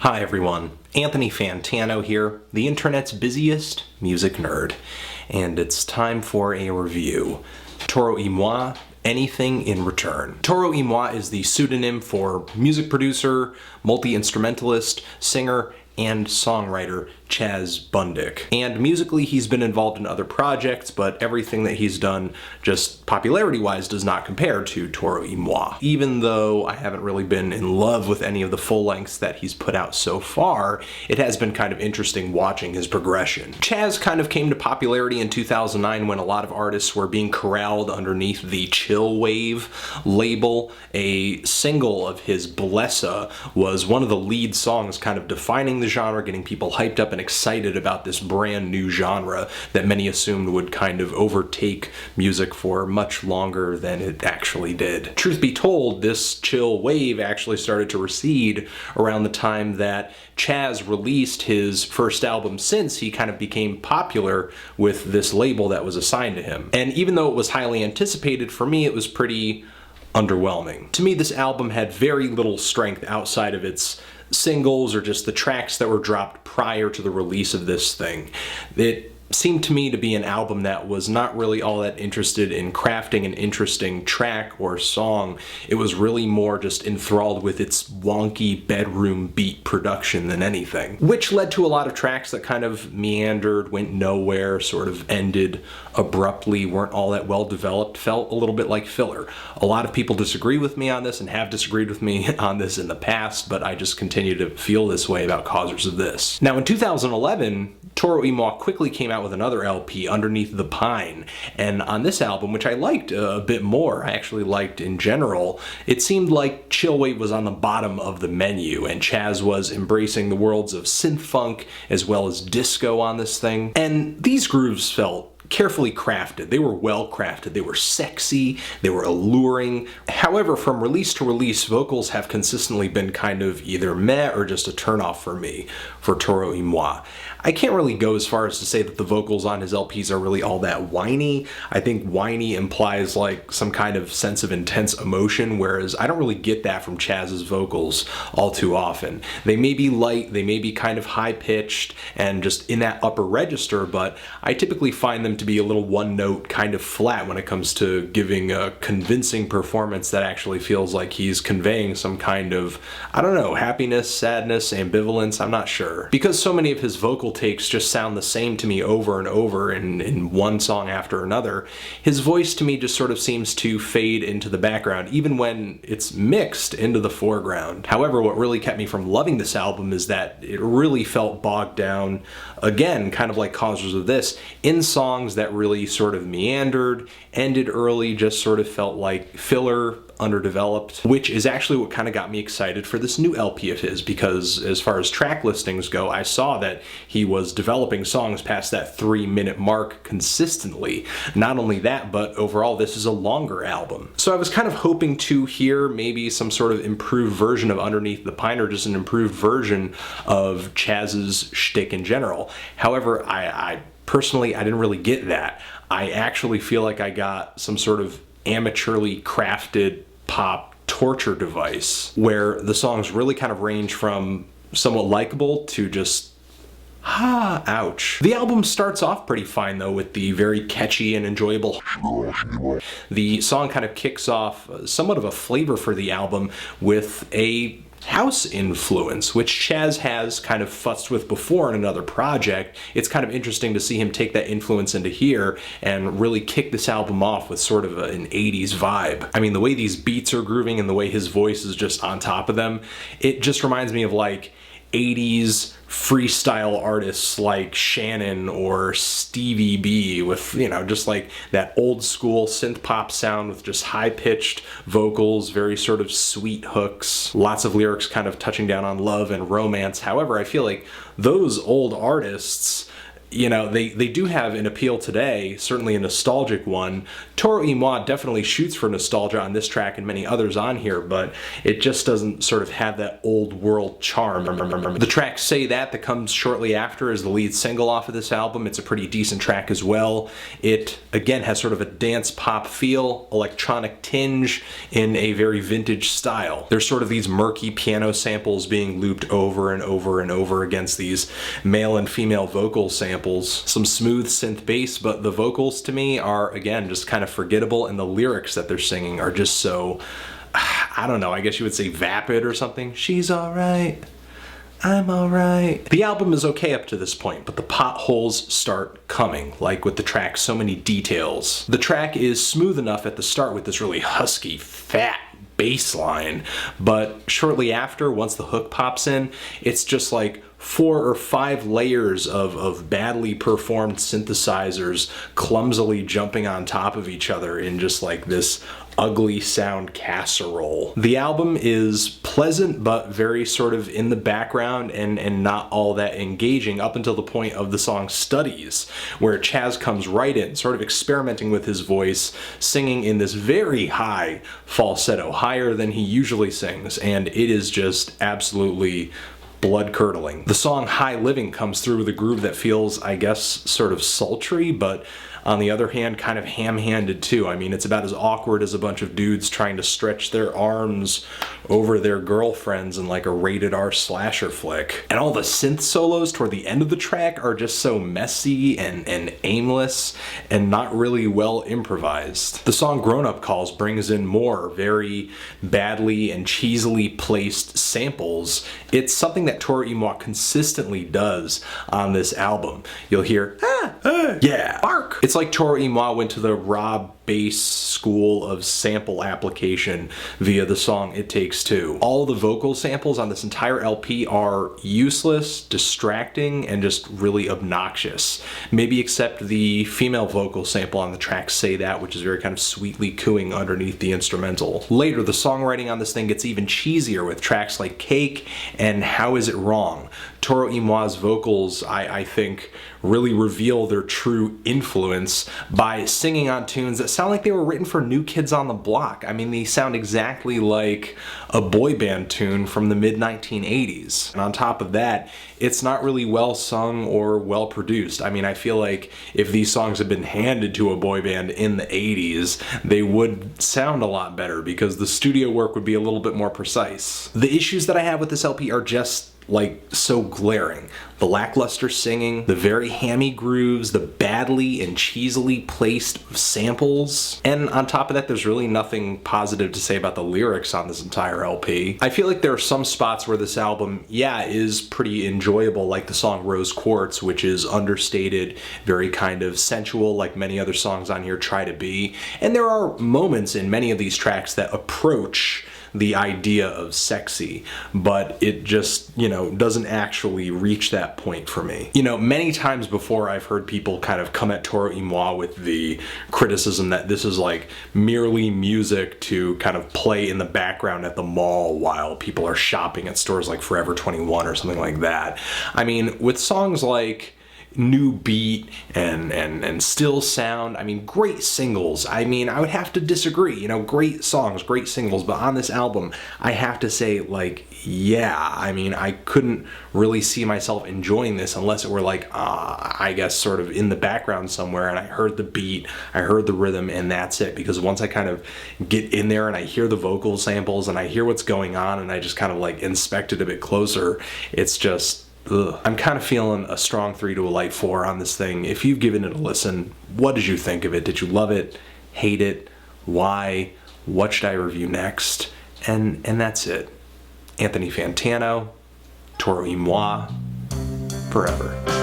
Hi everyone, Anthony Fantano here, the internet's busiest music nerd, and it's time for a review. Toro Y Moi, Anything in Return. Toro Y Moi is the pseudonym for music producer, multi-instrumentalist, singer, and songwriter Chaz Bundick. And musically he's been involved in other projects, but everything that he's done just popularity-wise does not compare to Toro Y Moi. Even though I haven't really been in love with any of the full lengths that he's put out so far, it has been kind of interesting watching his progression. Chaz kind of came to popularity in 2009 when a lot of artists were being corralled underneath the chill wave label. A single of his, Blessa, was one of the lead songs kind of defining the genre, getting people hyped up and excited about this brand new genre that many assumed would kind of overtake music for much longer than it actually did. Truth be told, this chill wave actually started to recede around the time that Chaz released his first album since he kind of became popular with this label that was assigned to him. And even though it was highly anticipated, for me it was pretty underwhelming. To me, this album had very little strength outside of its singles or just the tracks that were dropped prior to the release of this thing. It seemed to me to be an album that was not really all that interested in crafting an interesting track or song. It was really more just enthralled with its wonky bedroom beat production than anything, which led to a lot of tracks that kind of meandered, went nowhere, sort of ended abruptly, weren't all that well developed, felt a little bit like filler. A lot of people disagree with me on this and have disagreed with me on this in the past, but I just continue to feel this way about Causers of This. Now in 2011, Toro Y Moi quickly came out with another LP, Underneath the Pine, and on this album, which I liked a bit more, I actually liked in general, it seemed like chillwave was on the bottom of the menu, and Chaz was embracing the worlds of synth funk as well as disco on this thing, and these grooves felt carefully crafted. They were well crafted, they were sexy, they were alluring. However, from release to release, vocals have consistently been kind of either meh or just a turnoff for me for Toro Y Moi. I can't really go as far as to say that the vocals on his LPs are really all that whiny. I think whiny implies like some kind of sense of intense emotion, whereas I don't really get that from Chaz's vocals all too often. They may be light, they may be kind of high-pitched and just in that upper register, but I typically find them to be a little one-note, kind of flat when it comes to giving a convincing performance that actually feels like he's conveying some kind of, I don't know, happiness, sadness, ambivalence, I'm not sure. Because so many of his vocal takes just sound the same to me over and over in one song after another, his voice to me just sort of seems to fade into the background, even when it's mixed into the foreground. However, what really kept me from loving this album is that it really felt bogged down, again, kind of like Causers of This, in songs that really sort of meandered, ended early, just sort of felt like filler, underdeveloped, which is actually what kind of got me excited for this new LP of his, because as far as track listings go, I saw that he was developing songs past that 3-minute mark consistently. Not only that, but overall this is a longer album. So I was kind of hoping to hear maybe some sort of improved version of Underneath the Pine, or just an improved version of Chaz's shtick in general. However, I personally didn't really get that. I actually feel like I got some sort of amateurly crafted pop torture device where the songs really kind of range from somewhat likable to just ouch. The album starts off pretty fine though with the very catchy and enjoyable. The song kind of kicks off somewhat of a flavor for the album with a house influence, which Chaz has kind of futzed with before in another project. It's kind of interesting to see him take that influence into here and really kick this album off with sort of an 80s vibe. I mean, the way these beats are grooving and the way his voice is just on top of them, it just reminds me of like 80s freestyle artists like Shannon or Stevie B with, you know, just like that old school synth pop sound with just high-pitched vocals, very sort of sweet hooks, lots of lyrics kind of touching down on love and romance. However, I feel like those old artists you know, they do have an appeal today, certainly a nostalgic one. Toro Y Moi definitely shoots for nostalgia on this track and many others on here, but it just doesn't sort of have that old world charm. The track Say That comes shortly after is the lead single off of this album. It's a pretty decent track as well. It, again, has sort of a dance pop feel, electronic tinge in a very vintage style. There's sort of these murky piano samples being looped over and over and over against these male and female vocal samples. Some smooth synth bass, but the vocals to me are, again, just kind of forgettable, and the lyrics that they're singing are just so, I don't know, I guess you would say vapid or something. She's alright, I'm alright. The album is okay up to this point, but the potholes start coming, like with the track So Many Details. The track is smooth enough at the start with this really husky, fat bass line, but shortly after, once the hook pops in, it's just like 4 or 5 layers of badly performed synthesizers clumsily jumping on top of each other in just like this ugly sound casserole. The album is pleasant but very sort of in the background and not all that engaging up until the point of the song Studies, where Chaz comes right in, sort of experimenting with his voice, singing in this very high falsetto, higher than he usually sings, and it is just absolutely blood-curdling. The song High Living comes through with a groove that feels, I guess, sort of sultry, but on the other hand, kind of ham-handed too. I mean, it's about as awkward as a bunch of dudes trying to stretch their arms over their girlfriends in like a rated R slasher flick. And all the synth solos toward the end of the track are just so messy and aimless and not really well improvised. The song Grown Up Calls brings in more very badly and cheesily placed samples. It's something that Toro Y Moi consistently does on this album. You'll hear, yeah, bark. It's like Toro Y Moi went to the raw bass school of sample application via the song It Takes Two. All the vocal samples on this entire LP are useless, distracting, and just really obnoxious. Maybe except the female vocal sample on the track Say That, which is very kind of sweetly cooing underneath the instrumental. Later, the songwriting on this thing gets even cheesier with tracks like Cake and How Is It Wrong. Toro Y Moi's vocals, I think, really reveal their true influence by singing on tunes that sound like they were written for New Kids on the Block. I mean, they sound exactly like a boy band tune from the mid-1980s. And on top of that, it's not really well sung or well produced. I mean, I feel like if these songs had been handed to a boy band in the 80s, they would sound a lot better because the studio work would be a little bit more precise. The issues that I have with this LP are just like so glaring. The lackluster singing, the very hammy grooves, the badly and cheesily placed samples, and on top of that, there's really nothing positive to say about the lyrics on this entire LP. I feel like there are some spots where this album, yeah, is pretty enjoyable, like the song Rose Quartz, which is understated, very kind of sensual, like many other songs on here try to be, and there are moments in many of these tracks that approach the idea of sexy, but it just, you know, doesn't actually reach that point for me. You know, many times before I've heard people kind of come at Toro Y Moi with the criticism that this is like merely music to kind of play in the background at the mall while people are shopping at stores like Forever 21 or something like that. I mean, with songs like New Beat and Still Sound, I mean, great singles. I mean, I would have to disagree, you know, great songs, great singles, but on this album, I have to say, like, yeah, I mean, I couldn't really see myself enjoying this unless it were like, I guess sort of in the background somewhere, and I heard the beat, I heard the rhythm, and that's it. Because once I kind of get in there and I hear the vocal samples and I hear what's going on and I just kind of like inspect it a bit closer, it's just, ugh. I'm kind of feeling a strong 3 to a light 4 on this thing. If you've given it a listen, what did you think of it? Did you love it? Hate it? Why? What should I review next? And that's it. Anthony Fantano, Toro Y Moi, forever.